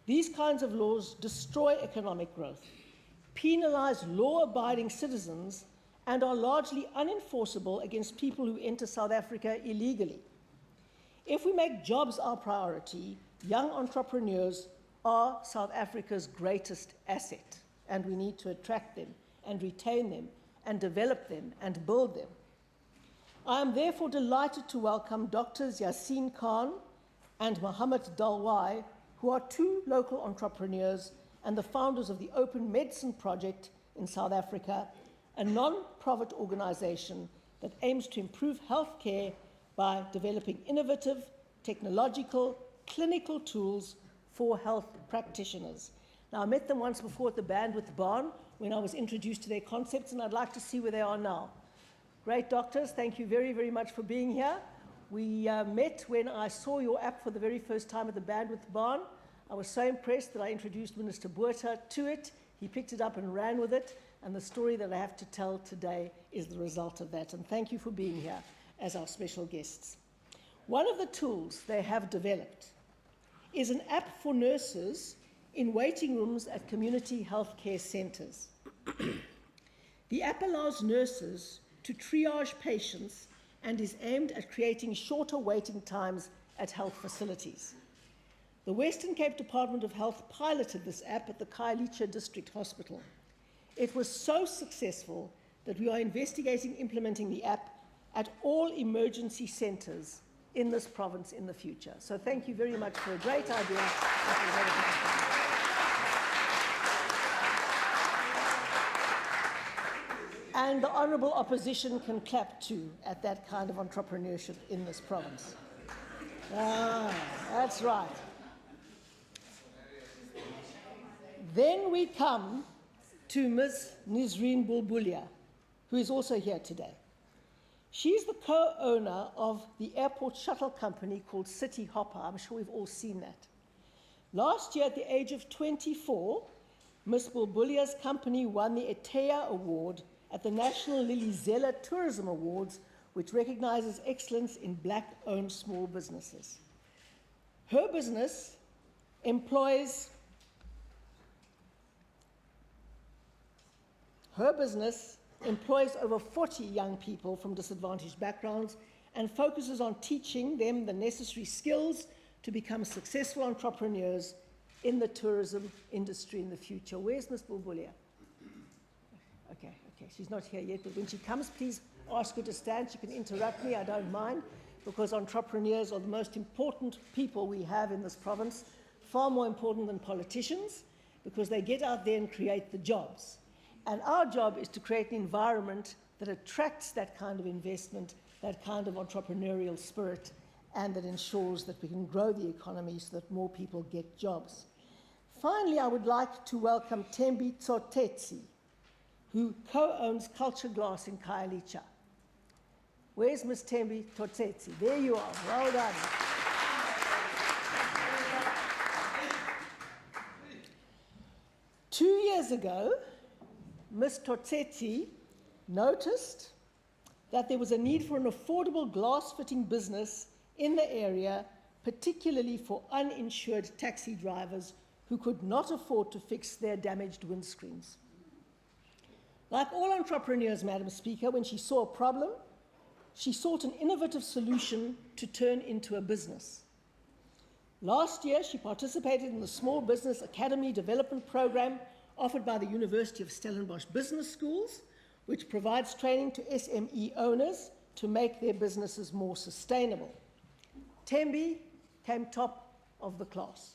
These kinds of laws destroy economic growth, penalize law-abiding citizens, and are largely unenforceable against people who enter South Africa illegally. If we make jobs our priority, young entrepreneurs are South Africa's greatest asset, and we need to attract them and retain them and develop them and build them. I am therefore delighted to welcome Drs. Yassine Khan and Mohammed Dalwai, who are two local entrepreneurs and the founders of the Open Medicine Project in South Africa, a non-profit organization that aims to improve healthcare by developing innovative, technological, clinical tools for health practitioners. Now, I met them once before at the Bandwidth Barn when I was introduced to their concepts, and I'd like to see where they are now. Great doctors, thank you very, very much for being here. We met when I saw your app for the very first time at the Bandwidth Barn. I was so impressed that I introduced Minister Botha to it. He picked it up and ran with it, and the story that I have to tell today is the result of that. And thank you for being here as our special guests. One of the tools they have developed is an app for nurses in waiting rooms at community healthcare centres. The app allows nurses to triage patients and is aimed at creating shorter waiting times at health facilities. The Western Cape Department of Health piloted this app at the Khayelitsha District Hospital. It was so successful that we are investigating implementing the app at all emergency centres in this province in the future. So thank you very much for a great idea. And the honourable opposition can clap too at that kind of entrepreneurship in this province. That's right. Then we come to Ms. Nisreen Bulbulia, who is also here today. She's the co-owner of the airport shuttle company called City Hopper. I'm sure we've all seen that. Last year, at the age of 24, Ms. Bulbulia's company won the Eteya Award at the National Lily Zille Tourism Awards, which recognizes excellence in black-owned small businesses. Her business employs over 40 young people from disadvantaged backgrounds and focuses on teaching them the necessary skills to become successful entrepreneurs in the tourism industry in the future. Where's Ms. Bulbulia? Okay, she's not here yet, but when she comes, please ask her to stand. She can interrupt me, I don't mind, because entrepreneurs are the most important people we have in this province, far more important than politicians, because they get out there and create the jobs. And our job is to create an environment that attracts that kind of investment, that kind of entrepreneurial spirit, and that ensures that we can grow the economy so that more people get jobs. Finally, I would like to welcome Thembi Tsotetsi, who co-owns Culture Glass in Khayelitsha. Where's Ms. Thembi Tsotetsi? There you are. Well done. 2 years ago, Ms. Tsotetsi noticed that there was a need for an affordable glass-fitting business in the area, particularly for uninsured taxi drivers who could not afford to fix their damaged windscreens. Like all entrepreneurs, Madam Speaker, when she saw a problem, she sought an innovative solution to turn into a business. Last year, she participated in the Small Business Academy Development Program offered by the University of Stellenbosch Business Schools, which provides training to SME owners to make their businesses more sustainable. Thembi came top of the class.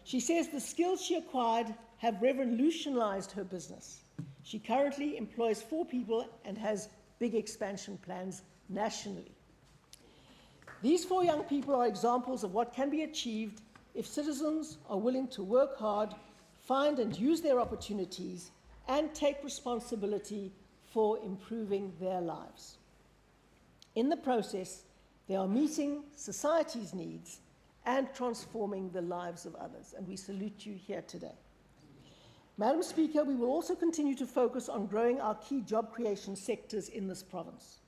She says the skills she acquired have revolutionized her business. She currently employs 4 people and has big expansion plans nationally. These 4 young people are examples of what can be achieved if citizens are willing to work hard, find and use their opportunities, and take responsibility for improving their lives. In the process, they are meeting society's needs and transforming the lives of others, and we salute you here today. Madam Speaker, we will also continue to focus on growing our key job creation sectors in this province.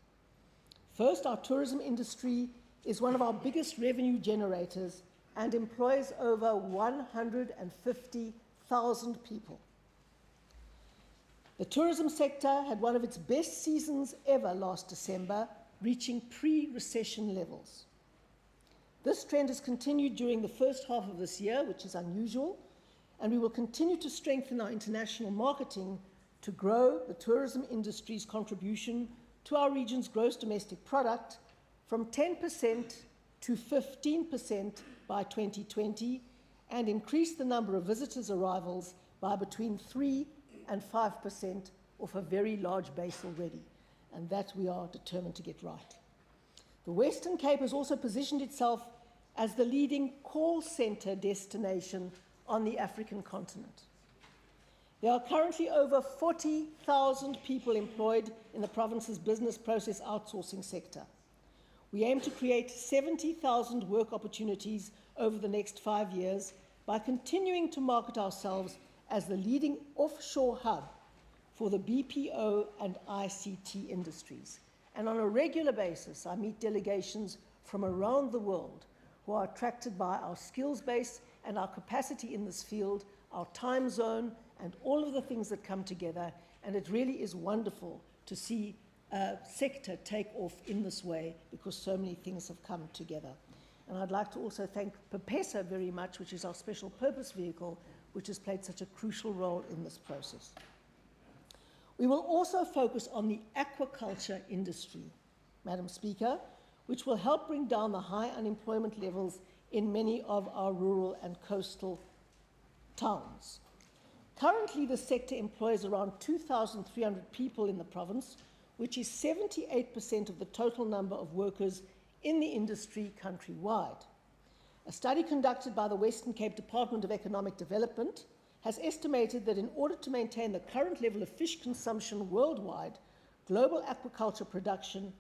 First, our tourism industry is one of our biggest revenue generators and employs over 150,000 people. The tourism sector had one of its best seasons ever last December, reaching pre-recession levels. This trend has continued during the first half of this year, which is unusual, and we will continue to strengthen our international marketing to grow the tourism industry's contribution to our region's gross domestic product from 10% to 15% by 2020, and increase the number of visitors' arrivals by between 3 and 5% off a very large base already, and that we are determined to get right. The Western Cape has also positioned itself as the leading call centre destination on the African continent. There are currently over 40,000 people employed in the province's business process outsourcing sector. We aim to create 70,000 work opportunities over the next 5 years by continuing to market ourselves as the leading offshore hub for the BPO and ICT industries. And on a regular basis, I meet delegations from around the world who are attracted by our skills base and our capacity in this field, our time zone, and all of the things that come together. And it really is wonderful to see a sector take off in this way, because so many things have come together. And I'd like to also thank PEPESA very much, which is our special purpose vehicle, which has played such a crucial role in this process. We will also focus on the aquaculture industry, Madam Speaker, which will help bring down the high unemployment levels in many of our rural and coastal towns. Currently, the sector employs around 2,300 people in the province, which is 78% of the total number of workers in the industry countrywide. A study conducted by the Western Cape Department of Economic Development has estimated that in order to maintain the current level of fish consumption worldwide, global aquaculture production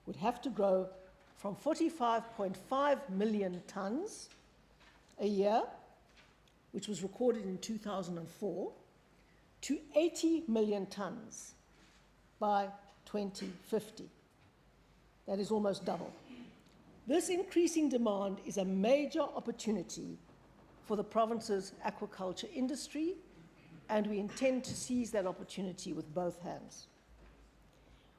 would have to grow from 45.5 million tonnes a year, which was recorded in 2004, to 80 million tonnes by 2050. That is almost double. This increasing demand is a major opportunity for the province's aquaculture industry, and we intend to seize that opportunity with both hands.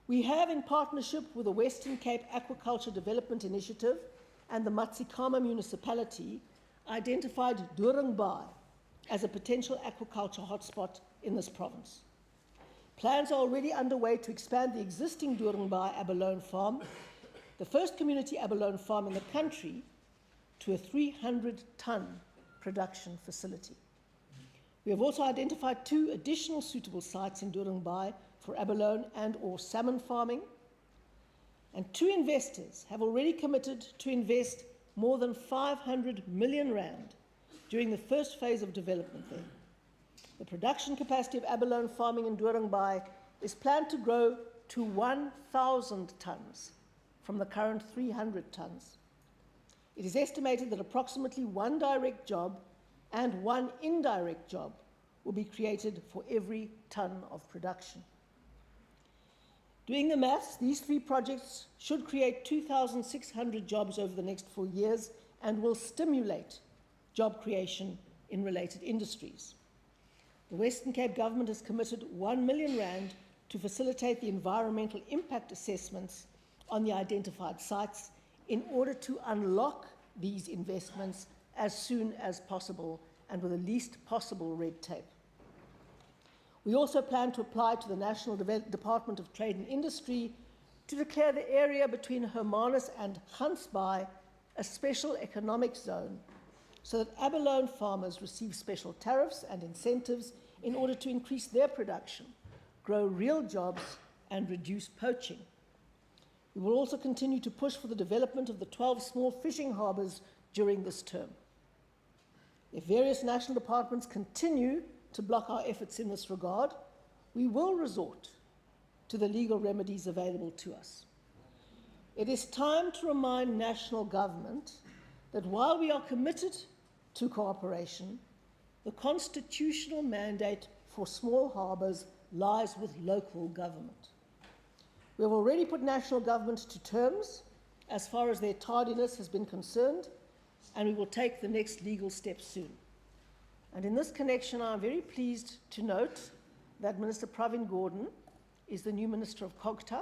We have, in partnership with the Western Cape Aquaculture Development Initiative and the Matsikama municipality, identified Doringbaai as a potential aquaculture hotspot in this province. Plans are already underway to expand the existing Doringbaai abalone farm, the first community abalone farm in the country, to a 300-ton production facility. We have also identified 2 additional suitable sites in Doringbaai for abalone and/or salmon farming, and 2 investors have already committed to invest more than 500 million rand during the first phase of development there. The production capacity of abalone farming in Doringbaai is planned to grow to 1,000 tonnes from the current 300 tonnes. It is estimated that approximately 1 direct job and 1 indirect job will be created for every tonne of production. Doing the maths, these 3 projects should create 2,600 jobs over the next 4 years and will stimulate job creation in related industries. The Western Cape government has committed 1 million rand to facilitate the environmental impact assessments on the identified sites in order to unlock these investments as soon as possible and with the least possible red tape. We also plan to apply to the National Department of Trade and Industry to declare the area between Hermanus and Gansbaai a special economic zone so that abalone farmers receive special tariffs and incentives in order to increase their production, grow real jobs, and reduce poaching. We will also continue to push for the development of the 12 small fishing harbours during this term. If various national departments continue to block our efforts in this regard, we will resort to the legal remedies available to us. It is time to remind national government that while we are committed to cooperation, the constitutional mandate for small harbours lies with local government. We have already put national government to terms as far as their tardiness has been concerned, and we will take the next legal step soon. And in this connection, I'm very pleased to note that Minister Pravin Gordhan is the new Minister of COGTA,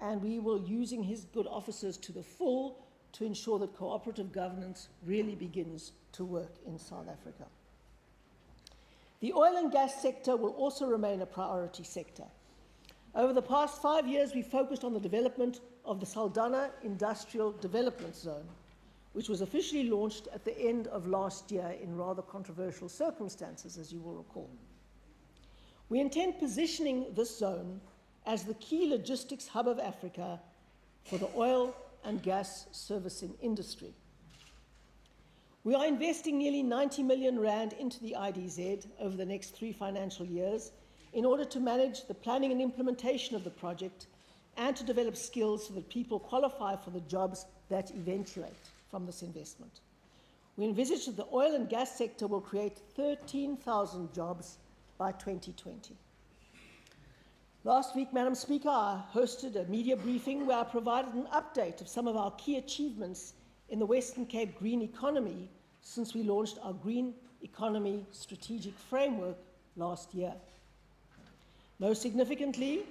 and we will be using his good offices to the full to ensure that cooperative governance really begins to work in South Africa. The oil and gas sector will also remain a priority sector. Over the past 5 years, we focused on the development of the Saldanha Industrial Development Zone, which was officially launched at the end of last year in rather controversial circumstances, as you will recall. We intend positioning this zone as the key logistics hub of Africa for the oil and gas servicing industry. We are investing nearly 90 million rand into the IDZ over the next 3 financial years in order to manage the planning and implementation of the project and to develop skills so that people qualify for the jobs that eventuate from this investment. We envisage that the oil and gas sector will create 13,000 jobs by 2020. Last week, Madam Speaker, I hosted a media briefing where I provided an update of some of our key achievements in the Western Cape green economy since we launched our Green Economy Strategic Framework last year. Most significantly,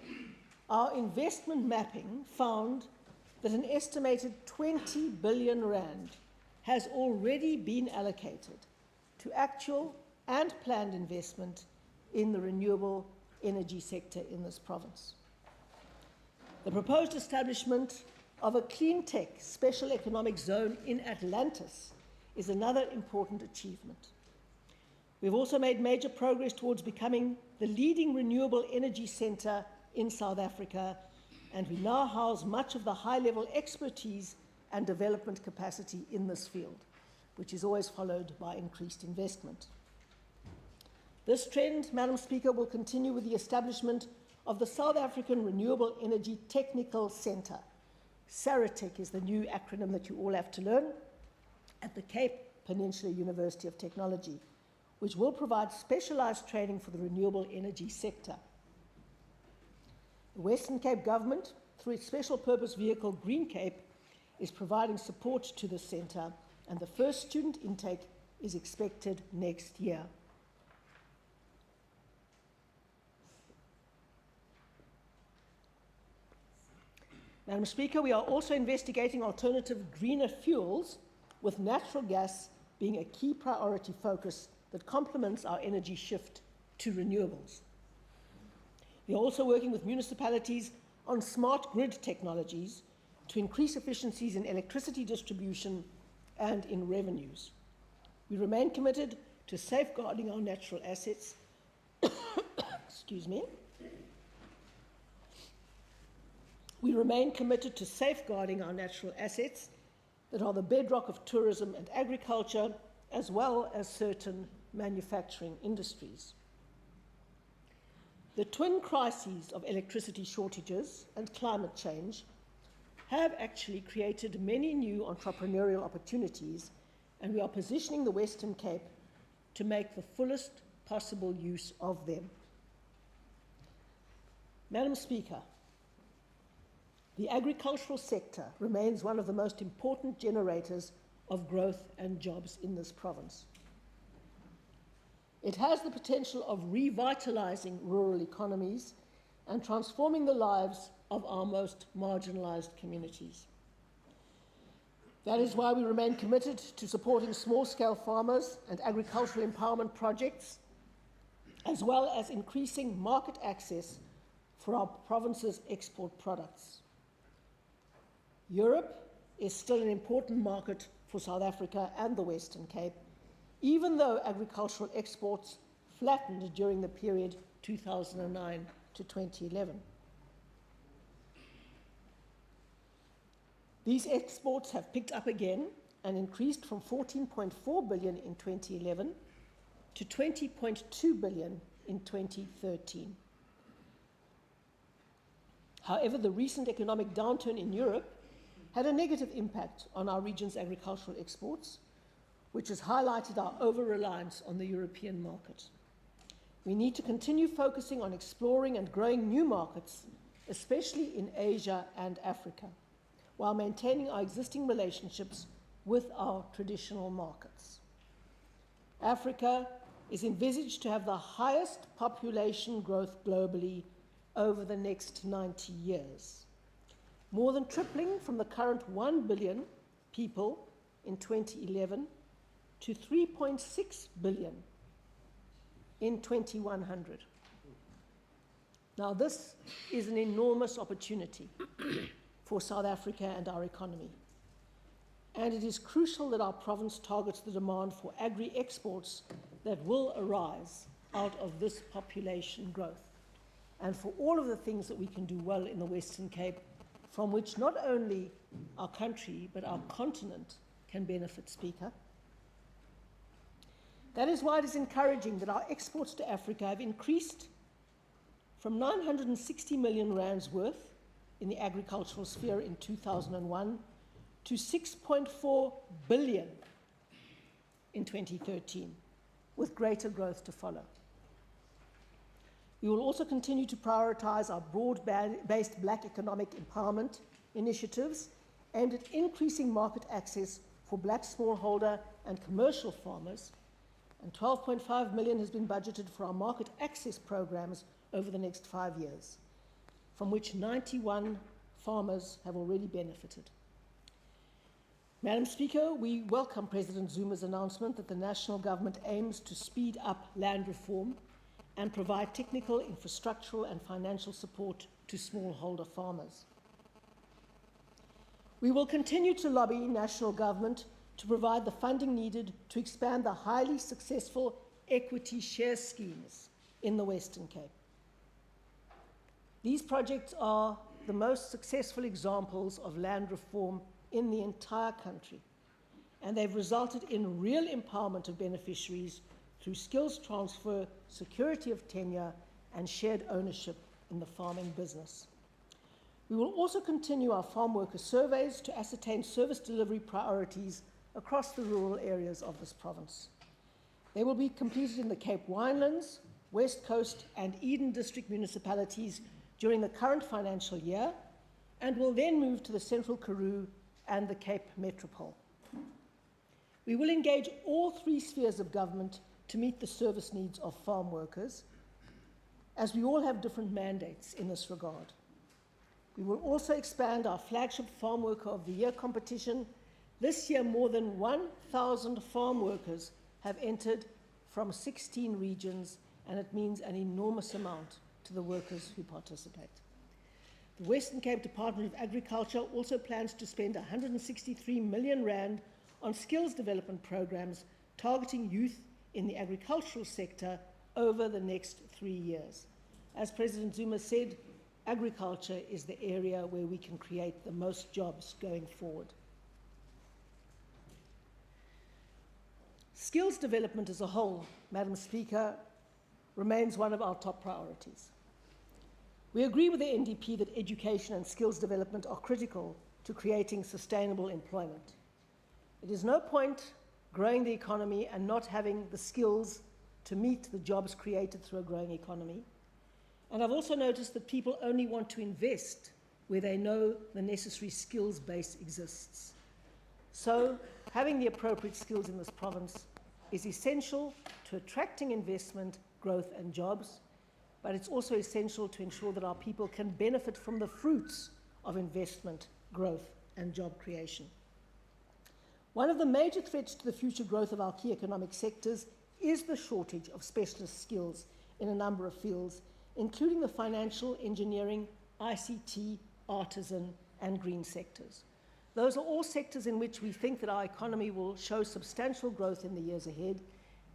our investment mapping found that an estimated 20 billion rand has already been allocated to actual and planned investment in the renewable energy sector in this province. The proposed establishment of a clean tech special economic zone in Atlantis is another important achievement. We've also made major progress towards becoming the leading renewable energy centre in South Africa, and we now house much of the high-level expertise and development capacity in this field, which is always followed by increased investment. This trend, Madam Speaker, will continue with the establishment of the South African Renewable Energy Technical Centre. SARATEC is the new acronym that you all have to learn, at the Cape Peninsula University of Technology, which will provide specialised training for the renewable energy sector. The Western Cape Government, through its special purpose vehicle Green Cape, is providing support to the centre, and the first student intake is expected next year. Madam Speaker, we are also investigating alternative greener fuels, with natural gas being a key priority focus that complements our energy shift to renewables. We are also working with municipalities on smart grid technologies to increase efficiencies in electricity distribution and in revenues. We remain committed to safeguarding our natural assets. Excuse me. We remain committed to safeguarding our natural assets that are the bedrock of tourism and agriculture, as well as certain manufacturing industries. The twin crises of electricity shortages and climate change have actually created many new entrepreneurial opportunities, and we are positioning the Western Cape to make the fullest possible use of them. Madam Speaker, the agricultural sector remains one of the most important generators of growth and jobs in this province. It has the potential of revitalizing rural economies and transforming the lives of our most marginalized communities. That is why we remain committed to supporting small-scale farmers and agricultural empowerment projects, as well as increasing market access for our province's export products. Europe is still an important market for South Africa and the Western Cape, even though agricultural exports flattened during the period 2009 to 2011. These exports have picked up again and increased from 14.4 billion in 2011 to 20.2 billion in 2013. However, the recent economic downturn in Europe had a negative impact on our region's agricultural exports, which has highlighted our over-reliance on the European market. We need to continue focusing on exploring and growing new markets, especially in Asia and Africa, while maintaining our existing relationships with our traditional markets. Africa is envisaged to have the highest population growth globally over the next 90 years, more than tripling from the current 1 billion people in 2011 to 3.6 billion in 2100. Now, this is an enormous opportunity for South Africa and our economy. And it is crucial that our province targets the demand for agri-exports that will arise out of this population growth, and for all of the things that we can do well in the Western Cape, from which not only our country but our continent can benefit, Speaker. That is why it is encouraging that our exports to Africa have increased from 960 million rands worth in the agricultural sphere in 2001 to 6.4 billion in 2013, with greater growth to follow. We will also continue to prioritize our broad-based black economic empowerment initiatives aimed at increasing market access for black smallholder and commercial farmers, and 12.5 million has been budgeted for our market access programs over the next 5 years, from which 91 farmers have already benefited. Madam Speaker, we welcome President Zuma's announcement that the national government aims to speed up land reform and provide technical, infrastructural and financial support to smallholder farmers. We will continue to lobby national government to provide the funding needed to expand the highly successful equity share schemes in the Western Cape. These projects are the most successful examples of land reform in the entire country, and they've resulted in real empowerment of beneficiaries through skills transfer, security of tenure, and shared ownership in the farming business. We will also continue our farm worker surveys to ascertain service delivery priorities across the rural areas of this province. They will be completed in the Cape Winelands, West Coast, and Eden District municipalities during the current financial year, and will then move to the Central Karoo and the Cape Metropole. We will engage all three spheres of government to meet the service needs of farm workers, as we all have different mandates in this regard. We will also expand our flagship Farm Worker of the Year competition. This year, more than 1,000 farm workers have entered from 16 regions, and it means an enormous amount to the workers who participate. The Western Cape Department of Agriculture also plans to spend 163 million rand on skills development programs targeting youth in the agricultural sector over the next 3 years. As President Zuma said, agriculture is the area where we can create the most jobs going forward. Skills development as a whole, Madam Speaker, remains one of our top priorities. We agree with the NDP that education and skills development are critical to creating sustainable employment. It is no point growing the economy and not having the skills to meet the jobs created through a growing economy. And I've also noticed that people only want to invest where they know the necessary skills base exists. So, having the appropriate skills in this province is essential to attracting investment, growth and jobs, but it's also essential to ensure that our people can benefit from the fruits of investment, growth and job creation. One of the major threats to the future growth of our key economic sectors is the shortage of specialist skills in a number of fields, including the financial, engineering, ICT, artisan and green sectors. Those are all sectors in which we think that our economy will show substantial growth in the years ahead,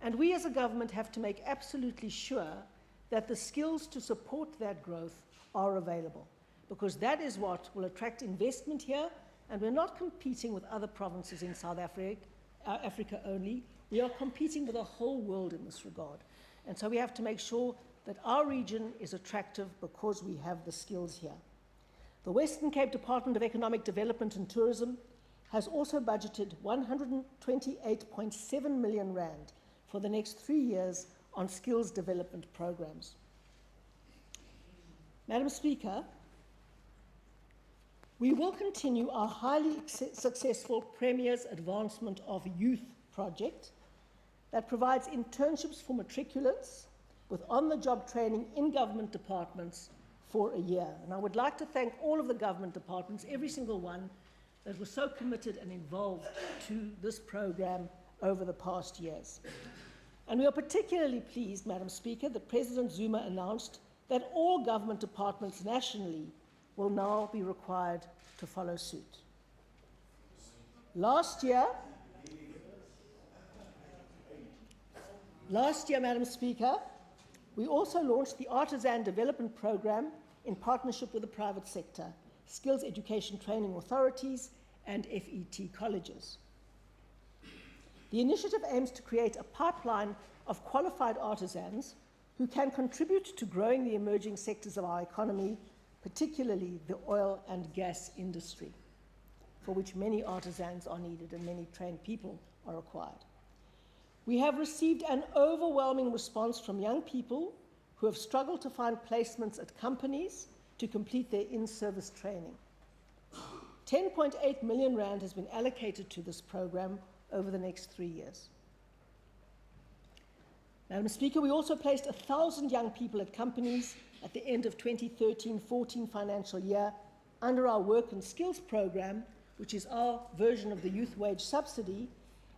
and we as a government have to make absolutely sure that the skills to support that growth are available, because that is what will attract investment here, and we're not competing with other provinces in South Africa only. We are competing with the whole world in this regard. And so we have to make sure that our region is attractive because we have the skills here. The Western Cape Department of Economic Development and Tourism has also budgeted 128.7 million rand for the next 3 years on skills development programs. Madam Speaker, We will continue our highly successful Premier's Advancement of Youth project that provides internships for matriculants with on-the-job training in government departments for a year. And I would like to thank all of the government departments, every single one, that was so committed and involved to this program over the past years. And we are particularly pleased, Madam Speaker, that President Zuma announced that all government departments nationally will now be required to follow suit. Last year, Madam Speaker, we also launched the Artisan Development Program in partnership with the private sector, Skills Education Training Authorities, and FET colleges. The initiative aims to create a pipeline of qualified artisans who can contribute to growing the emerging sectors of our economy, particularly the oil and gas industry, for which many artisans are needed and many trained people are required. We have received an overwhelming response from young people who have struggled to find placements at companies to complete their in-service training. 10.8 million rand has been allocated to this program over the next 3 years. Madam Speaker, we also placed 1,000 young people at companies at the end of 2013-14 financial year under our Work and Skills program, which is our version of the youth wage subsidy,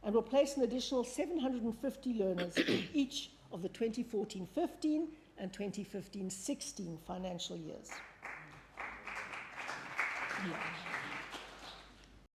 and will place an additional 750 learners in each of the 2014-15 and 2015-16 financial years. Yeah.